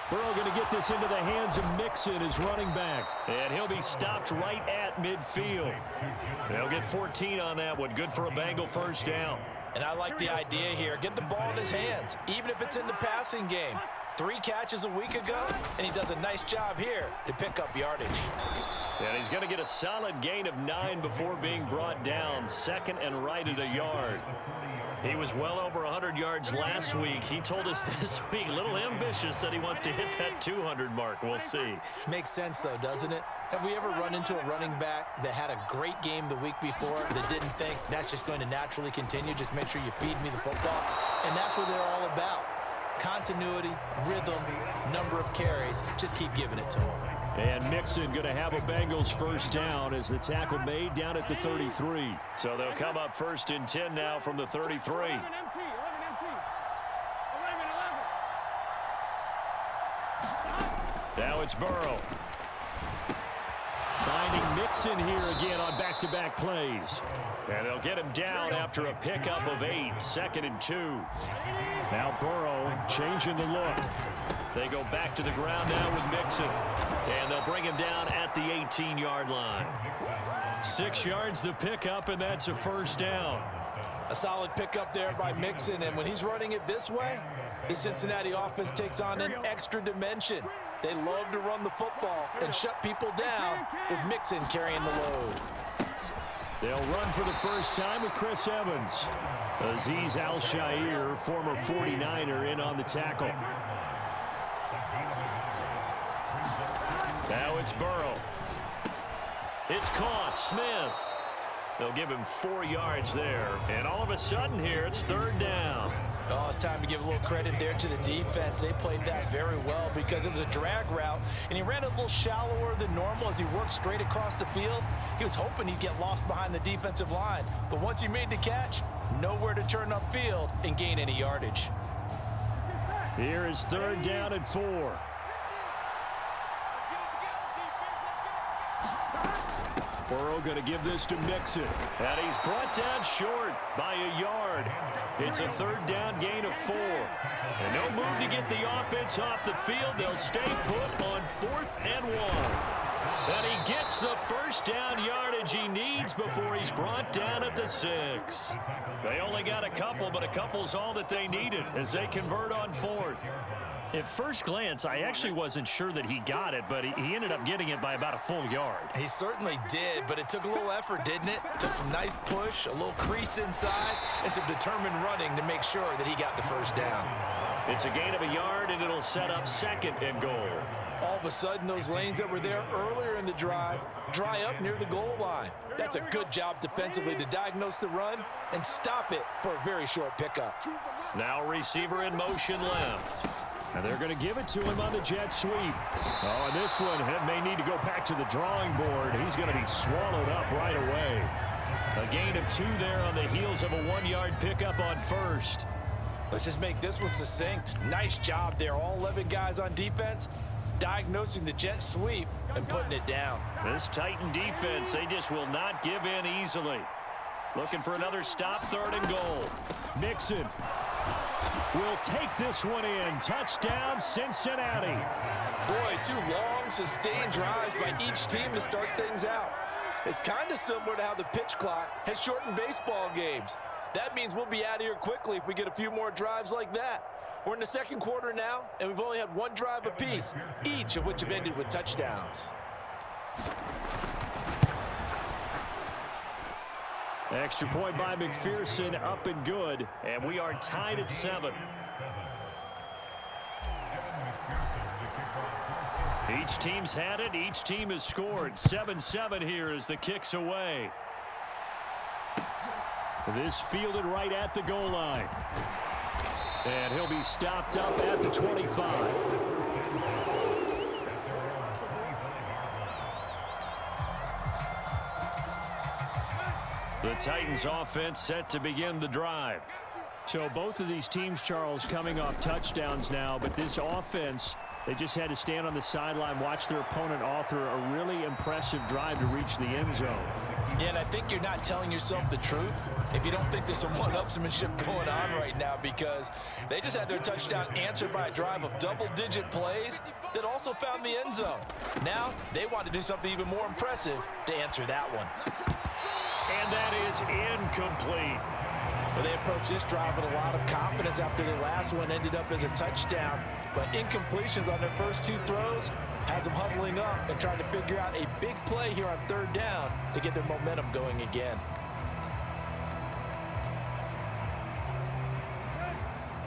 Burrow going to get this into the hands of Mixon, his running back. And he'll be stopped right at midfield. They'll get 14 on that one. Good for a Bengal first down. And I like the idea here. Get the ball in his hands, even if it's in the passing game. 3 catches a week ago, and he does a nice job here to pick up yardage. And he's going to get a solid gain of 9 before being brought down. Second and right at a yard. He was well over 100 yards last week. He told us this week, a little ambitious, that he wants to hit that 200 mark. We'll see. Makes sense, though, doesn't it? Have we ever run into a running back that had a great game the week before that didn't think that's just going to naturally continue? Just make sure you feed me the football. And that's what they're all about. Continuity, rhythm, number of carries. Just keep giving it to him. And Mixon going to have a Bengals first down as the tackle made down at the 33. So they'll come up first and 10 now from the 33. Now it's Burrow. Finding Mixon here again on back-to-back plays. And they'll get him down after a pickup of 8, 2nd and 2. Now Burrow changing the look. They go back to the ground now with Mixon. And they'll bring him down at the 18-yard line. 6 yards the pickup, and that's a first down. A solid pickup there by Mixon, and when he's running it this way, the Cincinnati offense takes on an extra dimension. They love to run the football and shut people down with Mixon carrying the load. They'll run for the first time with Chris Evans. Azeez Al-Shaair, former 49er, in on the tackle. Now it's Burrow. It's caught. Smith. They'll give him 4 yards there. And all of a sudden here, it's 3rd down. Oh, it's time to give a little credit there to the defense. They played that very well because it was a drag route, and he ran a little shallower than normal as he worked straight across the field. He was hoping he'd get lost behind the defensive line, but once he made the catch, nowhere to turn upfield and gain any yardage. Here is 3rd down and 4. Burrow going to give this to Mixon. And he's brought down short by a yard. It's a 3rd down gain of 4. And no move to get the offense off the field. They'll stay put on 4th and 1. And he gets the first down yardage he needs before he's brought down at the 6. They only got a couple, but a couple's all that they needed as they convert on 4th. At first glance, I actually wasn't sure that he got it, but he ended up getting it by about a full yard. He certainly did, but it took a little effort, didn't it? Took some nice push, a little crease inside, and some determined running to make sure that he got the first down. It's a gain of a yard, and it'll set up 2nd and goal. All of a sudden, those lanes that were there earlier in the drive dry up near the goal line. That's a good job defensively to diagnose the run and stop it for a very short pickup. Now receiver in motion left. And they're going to give it to him on the jet sweep. Oh, and this one may need to go back to the drawing board. He's going to be swallowed up right away. A gain of 2 there on the heels of a 1-yard pickup on 1st. Let's just make this one succinct. Nice job there. All 11 guys on defense diagnosing the jet sweep and putting it down. This Titan defense, they just will not give in easily. Looking for another stop, 3rd and goal. Mixon will take this one in. Touchdown, Cincinnati. Boy, 2 long, sustained drives by each team to start things out. It's kind of similar to how the pitch clock has shortened baseball games. That means we'll be out of here quickly if we get a few more drives like that. We're in the 2nd quarter now, and we've only had 1 drive apiece, each of which have ended with touchdowns. Extra point by McPherson, up and good, and we are tied at 7. Each team's had it, each team has scored. 7-7 here as the kick's away. This fielded right at the goal line. And he'll be stopped up at the 25. The Titans offense set to begin the drive. So both of these teams, Charles, coming off touchdowns now, but this offense, they just had to stand on the sideline, watch their opponent author a really impressive drive to reach the end zone. Yeah, and I think you're not telling yourself the truth if you don't think there's some one-upsmanship going on right now, because they just had their touchdown answered by a drive of double-digit plays that also found the end zone. Now they want to do something even more impressive to answer that one. And that is incomplete. Well, they approached this drive with a lot of confidence after their last one ended up as a touchdown. But incompletions on their first two throws has them huddling up and trying to figure out a big play here on third down to get their momentum going again.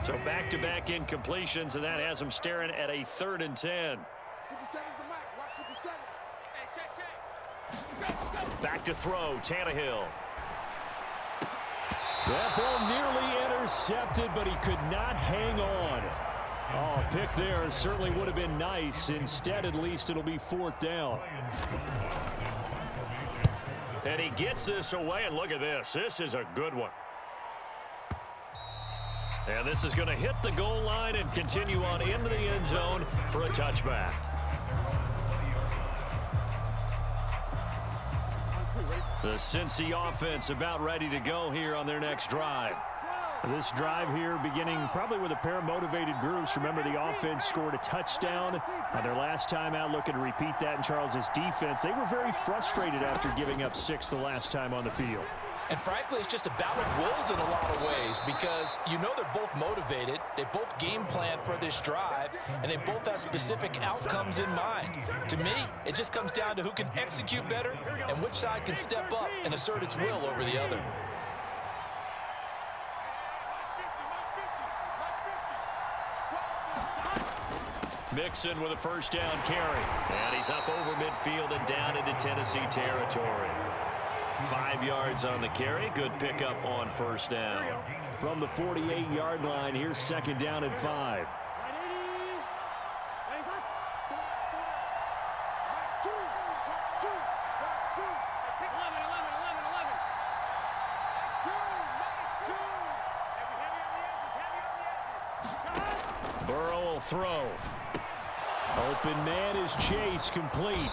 So back-to-back incompletions, and that has them staring at a 3rd and 10. 57's the mark. Watch 57. Hey, check. Back to throw, Tannehill. That ball nearly intercepted, but he could not hang on. Oh, a pick there certainly would have been nice. Instead, at least it'll be 4th down. And he gets this away, and look at this. This is a good one. And this is going to hit the goal line and continue on into the end zone for a touchback. The Cincy offense about ready to go here on their next drive. This drive here beginning probably with a pair of motivated groups. Remember, the offense scored a touchdown on their last time out, looking to repeat that in Charles's defense. They were very frustrated after giving up 6 the last time on the field. And frankly, it's just a battle of wills in a lot of ways, because you know they're both motivated, they both game plan for this drive, and they both have specific outcomes in mind. To me, it just comes down to who can execute better and which side can step up and assert its will over the other. Mixon with a first down carry. And he's up over midfield and down into Tennessee territory. 5 yards on the carry. Good pickup on first down. From the 48-yard line, here's 2nd down and 5. Burrow will throw. Open man is Chase, complete.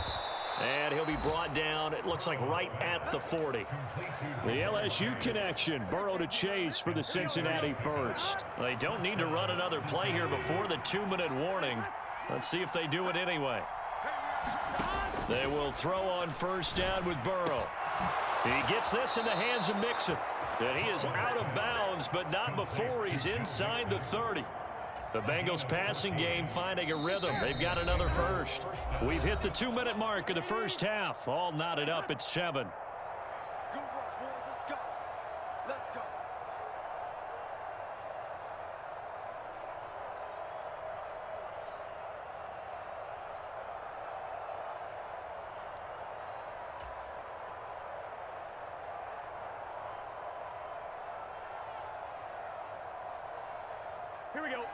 And he'll be brought down, it looks like right at the 40. The LSU connection, Burrow to Chase for the Cincinnati first. They don't need to run another play here before the 2-minute warning. Let's see if they do it anyway. They will throw on first down with Burrow. He gets this in the hands of Mixon. And he is out of bounds, but not before he's inside the 30. The Bengals passing game finding a rhythm. They've got another first. We've hit the 2-minute mark of the first half. All knotted up at 7. Good work, boys. Let's go. Let's go. Here we go.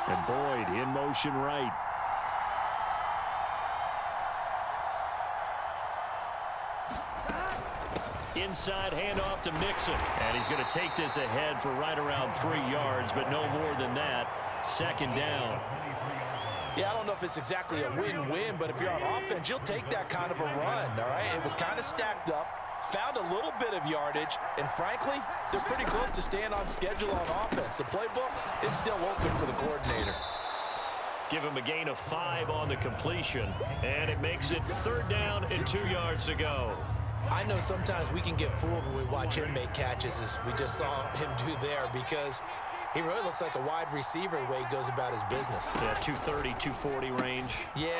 And Boyd in motion right. Inside handoff to Mixon. And he's going to take this ahead for right around 3 yards, but no more than that. 2nd down. Yeah, I don't know if it's exactly a win-win, but if you're on offense, you'll take that kind of a run, all right? It was kind of stacked up, found a little bit of yardage, and frankly, they're pretty close to staying on schedule on offense. The playbook is still open for the coordinator. Give him a gain of 5 on the completion, and it makes it 3rd down and 2 yards to go. I know sometimes we can get fooled when we watch him make catches, as we just saw him do there, because he really looks like a wide receiver the way he goes about his business. Yeah, 230, 240 range. Yeah,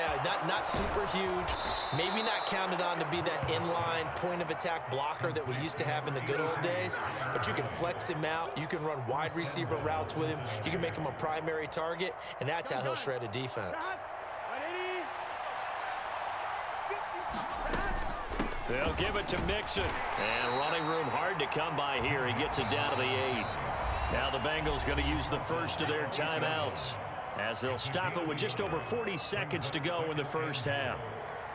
not super huge. Maybe not counted on to be that inline point-of-attack blocker that we used to have in the good old days. But you can flex him out. You can run wide receiver routes with him. You can make him a primary target, and that's how he'll shred a defense. They'll give it to Mixon. And running room hard to come by here. He gets it down to the 8. Now the Bengals going to use the first of their timeouts as they'll stop it with just over 40 seconds to go in the first half.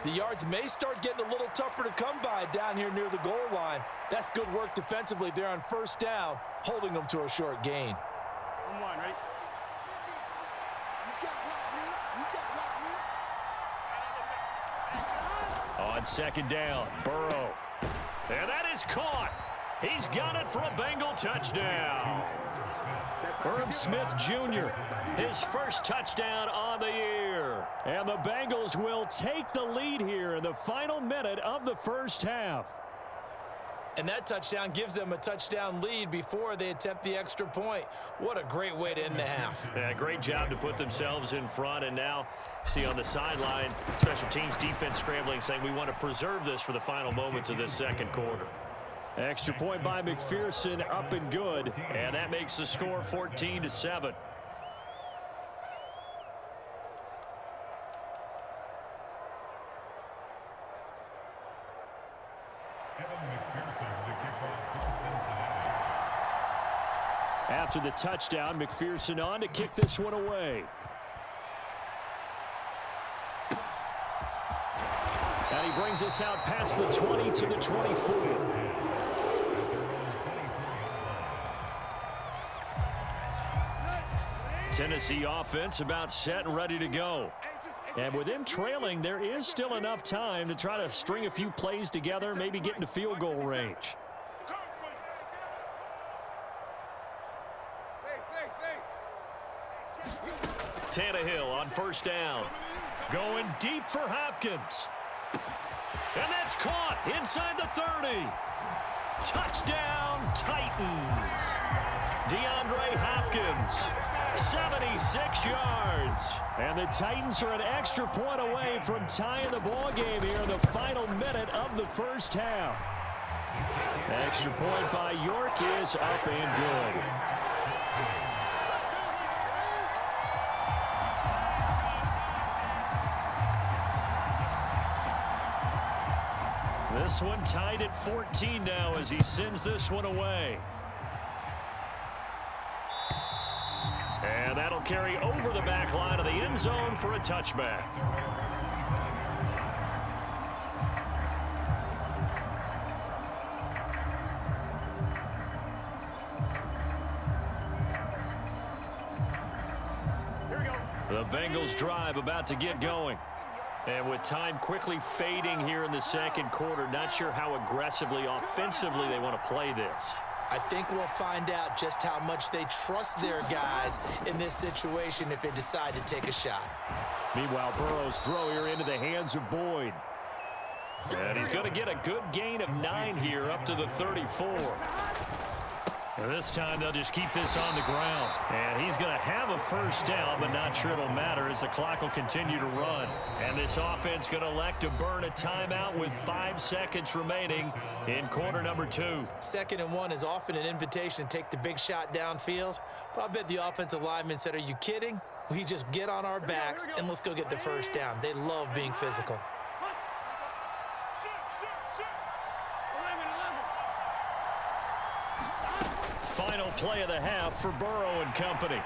The yards may start getting a little tougher to come by down here near the goal line. That's good work defensively there on first down, holding them to a short gain. One, right? On second down, Burrow. And that is caught. He's got it for a Bengal touchdown. Irv Smith Jr., his first touchdown on the year. And the Bengals will take the lead here in the final minute of the first half. And that touchdown gives them a touchdown lead before they attempt the extra point. What a great way to end the half. Yeah, great job to put themselves in front. And now, see on the sideline, special teams defense scrambling, saying we want to preserve this for the final moments of this second quarter. Extra point by McPherson, up and good. And that makes the score 14-7. After the touchdown, McPherson on to kick this one away. And he brings us out past the 20 to the 24. Tennessee offense about set and ready to go. And with them trailing, there is still enough time to try to string a few plays together, maybe get into field goal range. Tannehill on first down. Going deep for Hopkins. And that's caught inside the 30. Touchdown, Titans. DeAndre Hopkins, 76 yards. And the Titans are an extra point away from tying the ball game here in the final minute of the first half. Extra point by York is up and good. This one tied at 14 now as he sends this one away. And that'll carry over the back line of the end zone for a touchback. Here we go. The Bengals drive about to get going. And with time quickly fading here in the second quarter, not sure how aggressively, offensively they want to play this. I think we'll find out just how much they trust their guys in this situation if they decide to take a shot. Meanwhile, Burrow's throw here into the hands of Boyd. And he's going to get a good gain of 9 here up to the 34. And this time they'll just keep this on the ground. And he's going to have a first down, but not sure it'll matter as the clock will continue to run. And this offense going to elect to burn a timeout with 5 seconds remaining in quarter number 2. 2nd and 1 is often an invitation to take the big shot downfield. But I bet the offensive lineman said, are you kidding? We just get on our backs and let's go get the first down. They love being physical. Final play of the half for Burrow and company.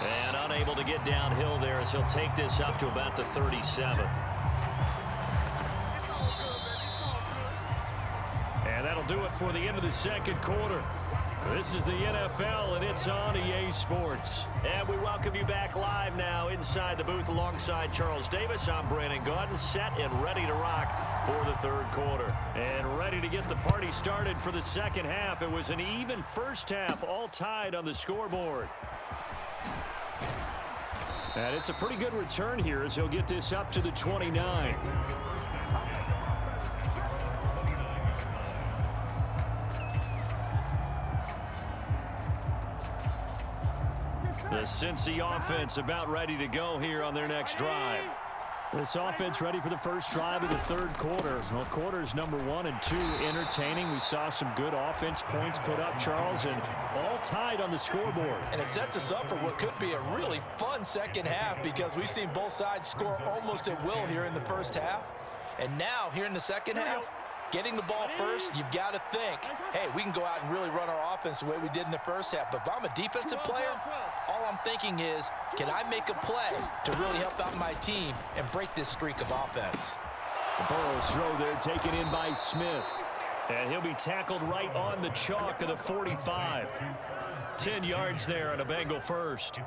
And unable to get downhill there as he'll take this up to about the 37. And that'll do it for the end of the second quarter. This is the NFL, and it's on EA Sports. And we welcome you back live now inside the booth alongside Charles Davis. I'm Brandon Gaudin, set and ready to rock for the third quarter. And ready to get the party started for the second half. It was an even first half, all tied on the scoreboard. And it's a pretty good return here as he'll get this up to the 29. The Cincy offense about ready to go here on their next drive. This offense ready for the first drive of the third quarter. Well, quarters number 1 and 2 entertaining. We saw some good offense points put up, Charles, and all tied on the scoreboard. And it sets us up for what could be a really fun second half because we've seen both sides score almost at will here in the first half. And now, here in the second half, getting the ball first, you've got to think, hey, we can go out and really run our offense the way we did in the first half. But if I'm a defensive player, all I'm thinking is, can I make a play to really help out my team and break this streak of offense? Burrow's throw there taken in by Smith. And he'll be tackled right on the chalk of the 45. 10 yards there on a Bengal first.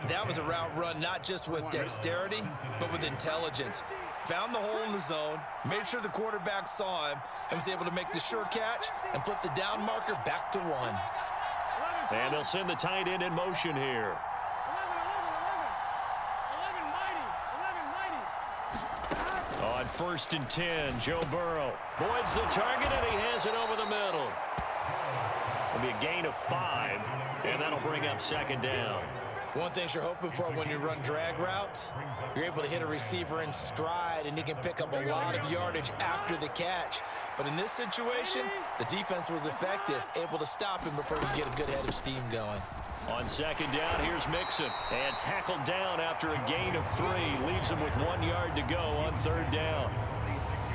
That was a route run not just with dexterity, but with intelligence. Found the hole in the zone, made sure the quarterback saw him, and was able to make the sure catch and flip the down marker back to 1. And they'll send the tight end in motion here. On 1st and 10, Joe Burrow voids the target, and he has it over the middle. It'll be a gain of 5, and that'll bring up 2nd down. One thing you're hoping for when you run drag routes, you're able to hit a receiver in stride, and he can pick up a lot of yardage after the catch. But in this situation, the defense was effective, able to stop him before he get a good head of steam going. On 2nd down, here's Mixon. And tackled down after a gain of 3. Leaves him with 1 yard to go on 3rd down.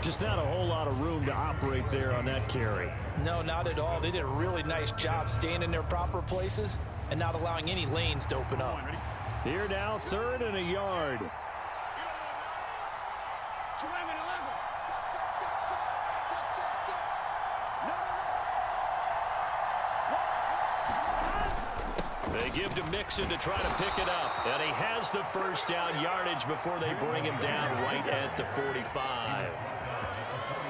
Just not a whole lot of room to operate there on that carry. No, not at all. They did a really nice job staying in their proper places and not allowing any lanes to open up. Here now, 3rd and a yard. They give to Mixon to try to pick it up. And he has the 1st down yardage before they bring him down right at the 45.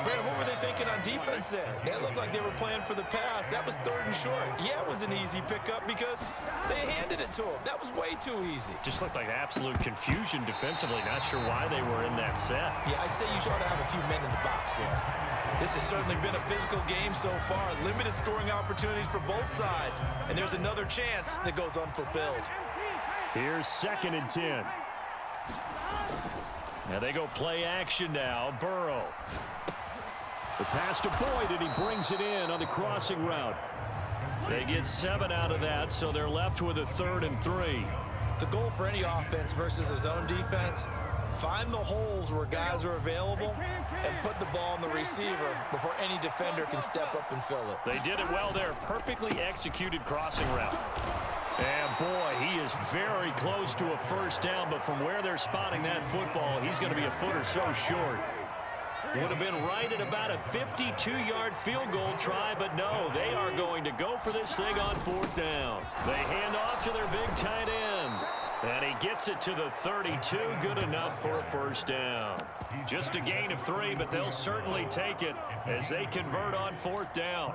Brandon, what were they thinking on defense there? That looked like they were playing for the pass. That was 3rd and short. Yeah, it was an easy pickup because they handed it to him. That was way too easy. Just looked like absolute confusion defensively. Not sure why they were in that set. Yeah, I'd say you ought to have a few men in the box there. This has certainly been a physical game so far. Limited scoring opportunities for both sides. And there's another chance that goes unfulfilled. Here's 2nd and 10. Now they go play action now. Burrow. The pass to Boyd, and he brings it in on the crossing route. They get 7 out of that, so they're left with a 3rd and 3. The goal for any offense versus a zone defense, find the holes where guys are available and put the ball on the receiver before any defender can step up and fill it. They did it well there. Perfectly executed crossing route. And boy, he is very close to a 1st down, but from where they're spotting that football, he's going to be a foot or so short. Would have been right at about a 52-yard field goal try, but no, they are going to go for this thing on 4th down. They hand off to their big tight end. And he gets it to the 32, good enough for a 1st down. Just a gain of 3, but they'll certainly take it as they convert on 4th down.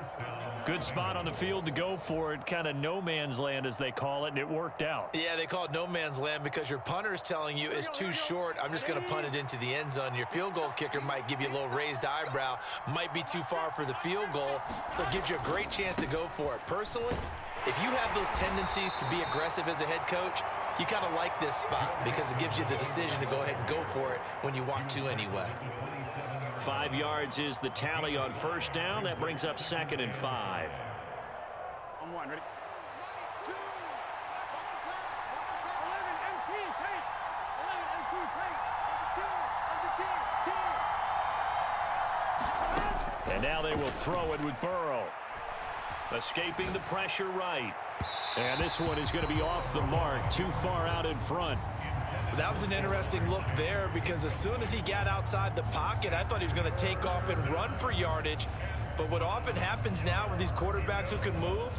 Good spot on the field to go for it, kind of no man's land as they call it, and it worked out. Yeah, they call it no man's land because your punter is telling you it's too short. I'm just going to punt it into the end zone. Your field goal kicker might give you a little raised eyebrow, might be too far for the field goal, so it gives you a great chance to go for it. Personally, if you have those tendencies to be aggressive as a head coach, you kind of like this spot because it gives you the decision to go ahead and go for it when you want to anyway. 5 yards is the tally on 1st down. That brings up 2nd and 5. On 1, ready? 2. And now they will throw it with Burrow. Escaping the pressure right. And this one is going to be off the mark, too far out in front. That was an interesting look there because as soon as he got outside the pocket, I thought he was going to take off and run for yardage. But what often happens now with these quarterbacks who can move,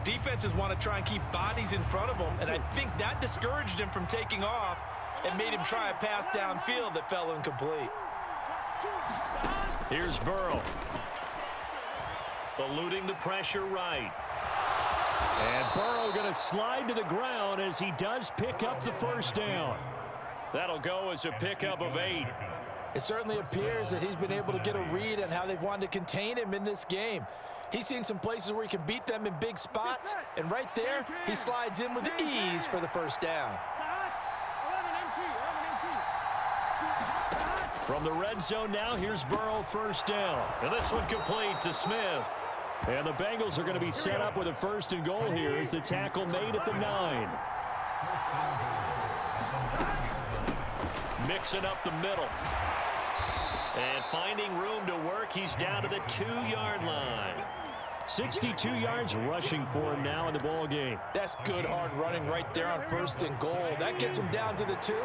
defenses want to try and keep bodies in front of them, and I think that discouraged him from taking off and made him try a pass downfield that fell incomplete. Here's Burrow. Eluding the pressure right. And Burrow going to slide to the ground as he does pick up the 1st down. That'll go as a pickup of 8. It certainly appears that he's been able to get a read on how they've wanted to contain him in this game. He's seen some places where he can beat them in big spots, and right there, he slides in with ease for the 1st down. From the red zone now, here's Burrow 1st down. And this one complete to Smith. And the Bengals are going to be set up with a 1st and goal here as the tackle made at the 9. Mixing up the middle. And finding room to work, he's down to the 2-yard line. 62 yards rushing for him now in the ball game. That's good hard running right there on 1st and goal. That gets him down to the 2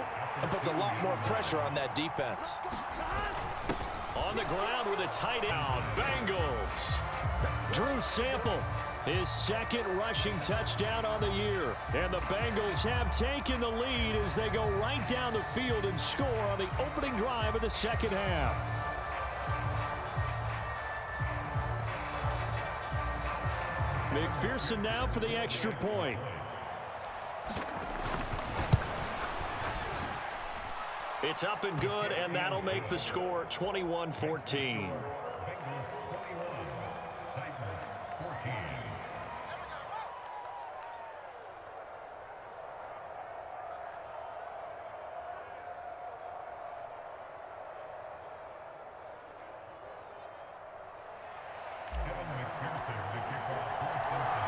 and puts a lot more pressure on that defense. On the ground with a tight end. Bengals. Drew Sample, his second rushing touchdown on the year. And the Bengals have taken the lead as they go right down the field and score on the opening drive of the second half. McPherson now for the extra point. It's up and good, and that'll make the score 21-14.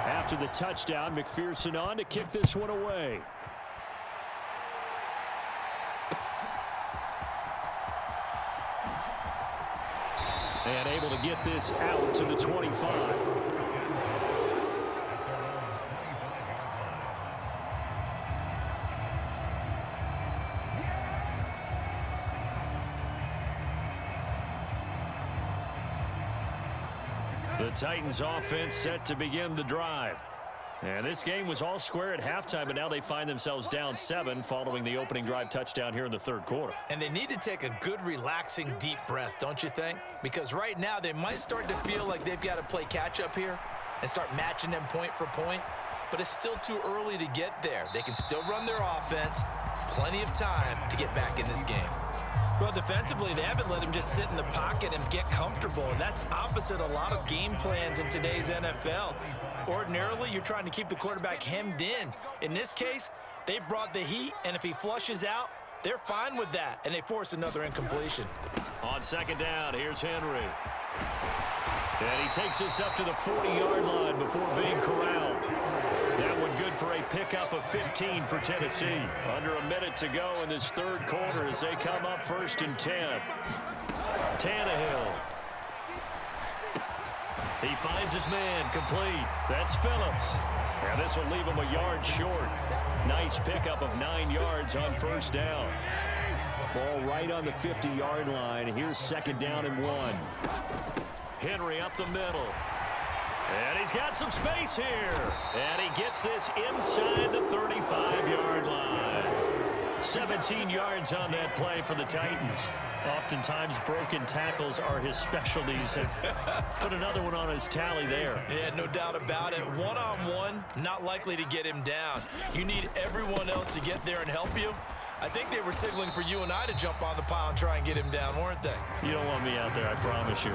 After the touchdown, McPherson on to kick this one away. And able to get this out to the 25. The Titans offense set to begin the drive. And this game was all square at halftime, but now they find themselves down 7 following the opening drive touchdown here in the third quarter. And they need to take a good, relaxing, deep breath, don't you think? Because right now they might start to feel like they've got to play catch-up here and start matching them point for point. But it's still too early to get there. They can still run their offense. Plenty of time to get back in this game. Well, defensively, they haven't let him just sit in the pocket and get comfortable, and that's opposite a lot of game plans in today's NFL. Ordinarily, you're trying to keep the quarterback hemmed in. In this case, they brought the heat, and if he flushes out, they're fine with that, and they force another incompletion. On second down, here's Henry. And he takes us up to the 40-yard line before being corralled. That one good for a pickup of 15 for Tennessee. Under a minute to go in this third quarter as they come up 1st and 10. Tannehill. He finds his man complete. That's Phillips. And this will leave him a yard short. Nice pickup of 9 yards on first down. Ball right on the 50-yard line. Here's second down and 1. Henry up the middle. And he's got some space here. And he gets this inside the 35-yard line. 17 yards on that play for the Titans. Oftentimes, broken tackles are his specialties. And put another one on his tally there. Yeah, no doubt about it. One-on-one, not likely to get him down. You need everyone else to get there and help you. I think they were signaling for you and I to jump on the pile and try and get him down, weren't they? You don't want me out there, I promise you.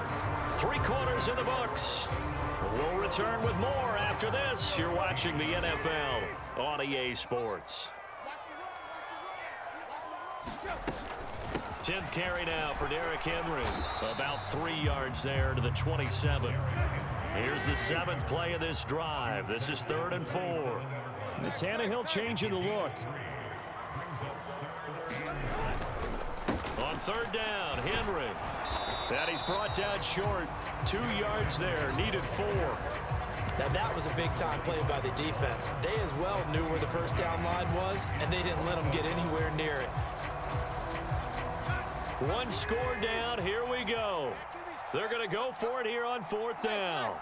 3 quarters in the books. We'll return with more after this. You're watching the NFL on EA Sports. 10th carry now for Derrick Henry. About 3 yards there to the 27. Here's the 7th play of this drive. This is 3rd and 4. And the Tannehill changing the look. On 3rd down, Henry. And he's brought down short. 2 yards there, needed 4. Now that was a big-time play by the defense. They as well knew where the first down line was, and they didn't let them get anywhere near it. 1 score down, here we go. They're going to go for it here on 4th down.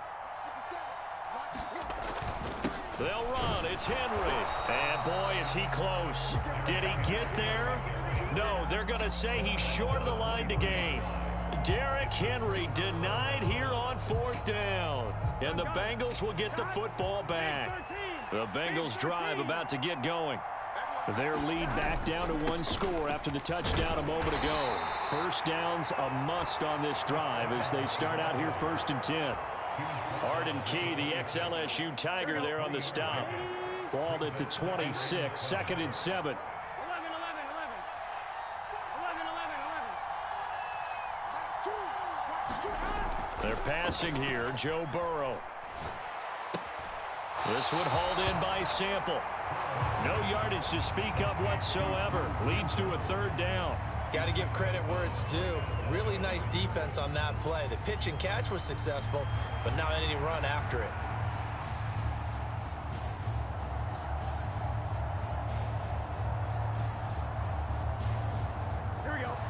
They'll run, it's Henry. And boy, is he close. Did he get there? No, they're going to say he's short of the line to gain. Derrick Henry denied here on 4th down. And the Bengals will get the football back. The Bengals drive about to get going. Their lead back down to 1 score after the touchdown a moment ago. First down's a must on this drive as they start out here 1st and 10. Arden Key, the ex-LSU Tiger, there on the stop. Balled at the 26, 2nd and 7. They're passing here, Joe Burrow. This one hauled in by Sample. No yardage to speak of whatsoever. Leads to a 3rd down. Got to give credit where it's due. Really nice defense on that play. The pitch and catch was successful, but now any run after it.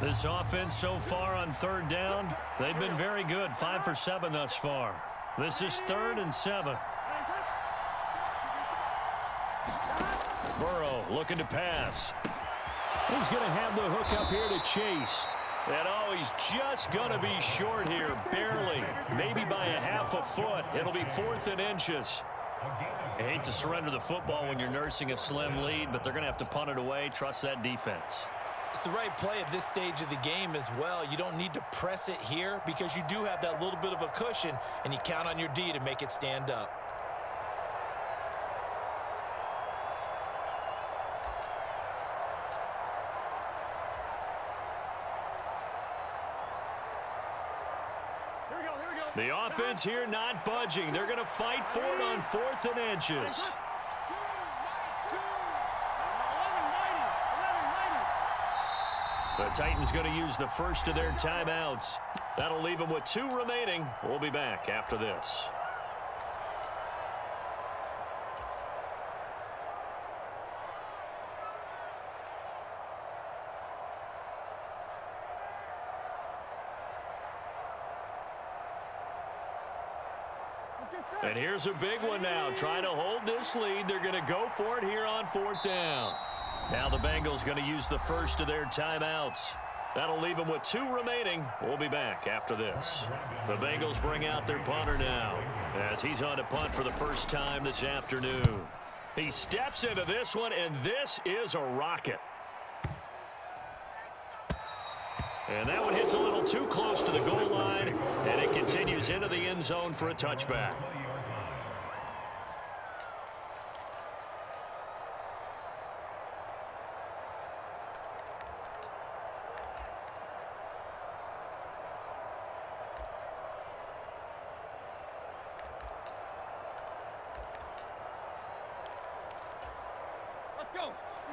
This offense so far on 3rd down, they've been very good. 5 for 7 thus far. This is 3rd and 7. Burrow looking to pass. He's going to have the hook up here to Chase. And oh, he's just going to be short here, barely. Maybe by a half a foot. It'll be 4th and inches. I hate to surrender the football when you're nursing a slim lead, but they're going to have to punt it away. Trust that defense. It's the right play at this stage of the game as well. You don't need to press it here because you do have that little bit of a cushion, and you count on your D to make it stand up. The offense here not budging. They're going to fight for it on 4th and inches. The Titans going to use the first of their timeouts. That'll leave them with 2 remaining. We'll be back after this. And here's a big one now. Trying to hold this lead. They're going to go for it here on 4th down. Now the Bengals going to use the first of their timeouts. That'll leave them with 2 remaining. We'll be back after this. The Bengals bring out their punter now as he's on to punt for the first time this afternoon. He steps into this one, and this is a rocket. And that one hits a little too close to the goal line, and it continues into the end zone for a touchback.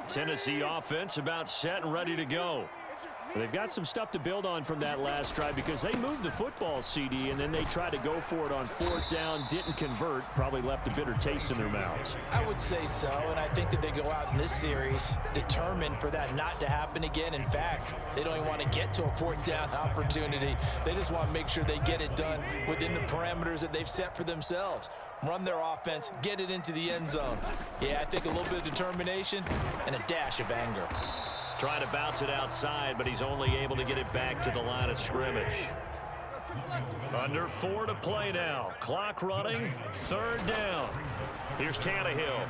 Tennessee offense about set and ready to go. They've got some stuff to build on from that last drive because they moved the football, CD, and then they tried to go for it on 4th down, didn't convert, probably left a bitter taste in their mouths. I would say so, and I think that they go out in this series determined for that not to happen again. In fact, they don't even want to get to a 4th down opportunity. They just want to make sure they get it done within the parameters that they've set for themselves. Run their offense, get it into the end zone. Yeah, I think a little bit of determination and a dash of anger. Trying to bounce it outside, but he's only able to get it back to the line of scrimmage. Under 4 to play now. Clock running. 3rd down. Here's Tannehill.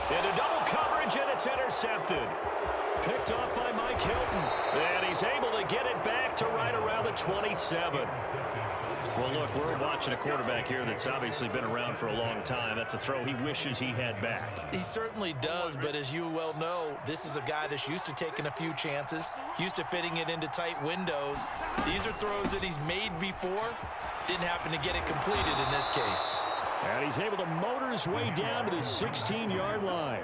Into double coverage, and it's intercepted. Picked off by Mike Hilton. And he's able to get it back to right around the 27. Well, look, we're watching a quarterback here that's obviously been around for a long time. That's a throw he wishes he had back. He certainly does, but as you well know, this is a guy that's used to taking a few chances, used to fitting it into tight windows. These are throws that he's made before. Didn't happen to get it completed in this case. And he's able to motor his way down to the 16-yard line.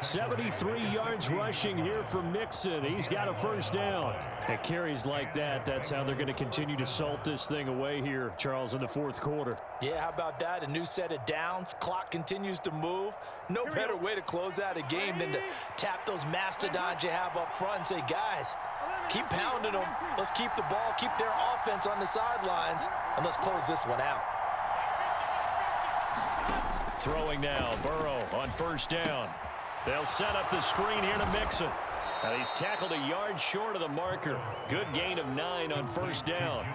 73 yards rushing here for Mixon. He's got a 1st down. At carries like that, that's how they're going to continue to salt this thing away here, Charles, in the 4th quarter. Yeah, how about that? A new set of downs. Clock continues to move. No better way to close out a game than to tap those mastodons you have up front and say, guys, keep pounding them. Let's keep the ball, keep their offense on the sidelines, and let's close this one out. Throwing now, Burrow on 1st down. They'll set up the screen here to Mixon. And he's tackled a yard short of the marker. Good gain of 9 on 1st down.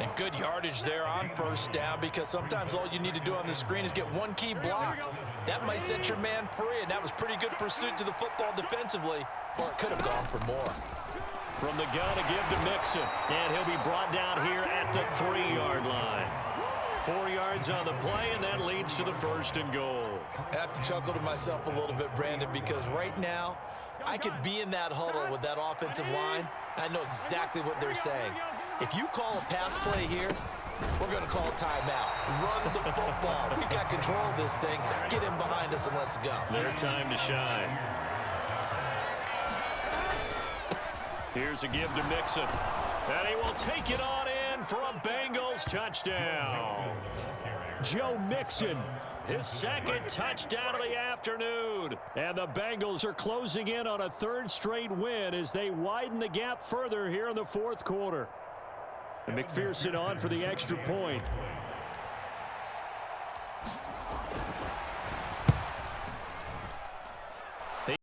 And good yardage there on 1st down because sometimes all you need to do on the screen is get one key block. That might set your man free, and that was pretty good pursuit to the football defensively, or it could have gone for more. From the gun to give to Mixon. And he'll be brought down here at the 3-yard line. 4 yards on the play, and that leads to the 1st and goal. I have to chuckle to myself a little bit, Brandon, because right now I could be in that huddle with that offensive line. I know exactly what they're saying. If you call a pass play here, we're going to call a timeout. Run the football. We've got control of this thing. Get him behind us and let's go. Their time to shine. Here's a give to Mixon. And he will take it on in for a Bengals touchdown. Joe Mixon, his 2nd touchdown of the afternoon. And the Bengals are closing in on a 3rd straight win as they widen the gap further here in the 4th quarter. And McPherson on for the extra point.